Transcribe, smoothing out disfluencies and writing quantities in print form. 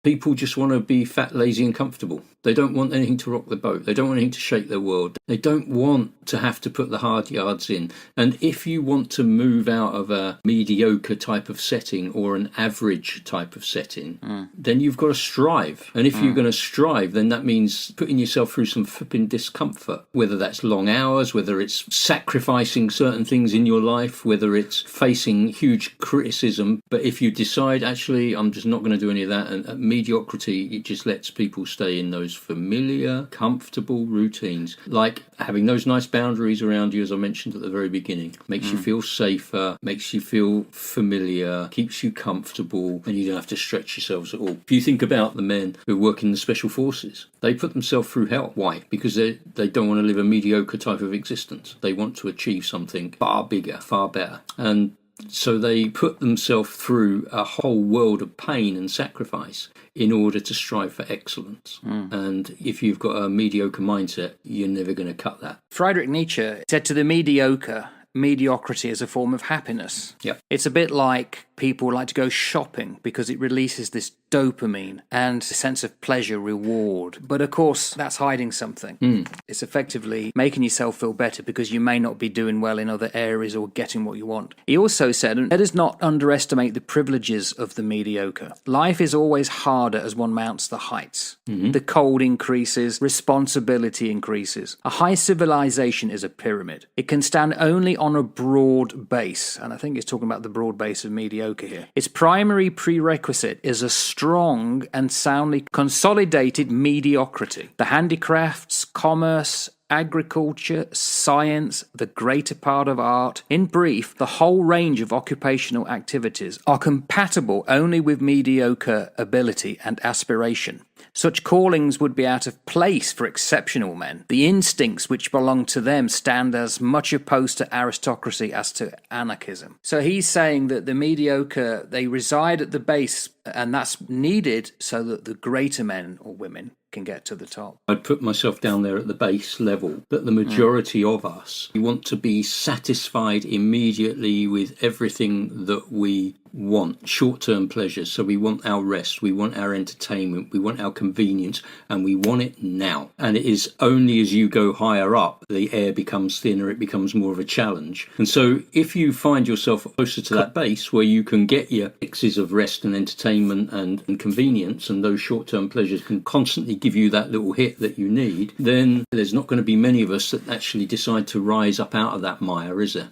People just want to be fat, lazy and comfortable. They don't want anything to rock the boat. They don't want anything to shake their world. They don't want to have to put the hard yards in. And if you want to move out of a mediocre type of setting or an average type of setting, then you've got to strive. And if you're going to strive, then that means putting yourself through some flipping discomfort, whether that's long hours, whether it's sacrificing certain things in your life, whether it's facing huge criticism. But if you decide, actually, I'm just not going to do any of that, and mediocrity, it just lets people stay in those familiar, comfortable routines, like having those nice boundaries around you, as I mentioned at the very beginning. Makes you feel safer, makes you feel familiar, keeps you comfortable, and you don't have to stretch yourselves at all. If you think about the men who work in the special forces, they put themselves through hell. Why? Because they don't want to live a mediocre type of existence. They want to achieve something far bigger, far better. And so they put themselves through a whole world of pain and sacrifice in order to strive for excellence. And if you've got a mediocre mindset, you're never going to cut that. Friedrich Nietzsche said to the mediocre, mediocrity is a form of happiness. Yep. It's a bit like people like to go shopping because it releases this dopamine and a sense of pleasure, reward. But of course, that's hiding something. It's effectively making yourself feel better because you may not be doing well in other areas or getting what you want. He also said, let us not underestimate the privileges of the mediocre. Life is always harder as one mounts the heights. The cold increases, responsibility increases. A high civilization is a pyramid. It can stand only on a broad base, and I think it's talking about the broad base of mediocre here. Its primary prerequisite is a strong and soundly consolidated mediocrity. The handicrafts, commerce, agriculture, science, the greater part of art, in brief, the whole range of occupational activities are compatible only with mediocre ability and aspiration. Such callings would be out of place for exceptional men. The instincts which belong to them stand as much opposed to aristocracy as to anarchism. So he's saying that the mediocre, they reside at the base, and that's needed so that the greater men or women can get to the top. I'd put myself down there at the base level, that the majority of us, we want to be satisfied immediately with everything that we want. Short-term pleasures. So we want our rest, we want our entertainment, we want our convenience, and we want it now. And it is only as you go higher up, the air becomes thinner, it becomes more of a challenge. And so if you find yourself closer to that base where you can get your fixes of rest and entertainment and convenience, and those short-term pleasures can constantly give you that little hit that you need, then there's not going to be many of us that actually decide to rise up out of that mire, is there?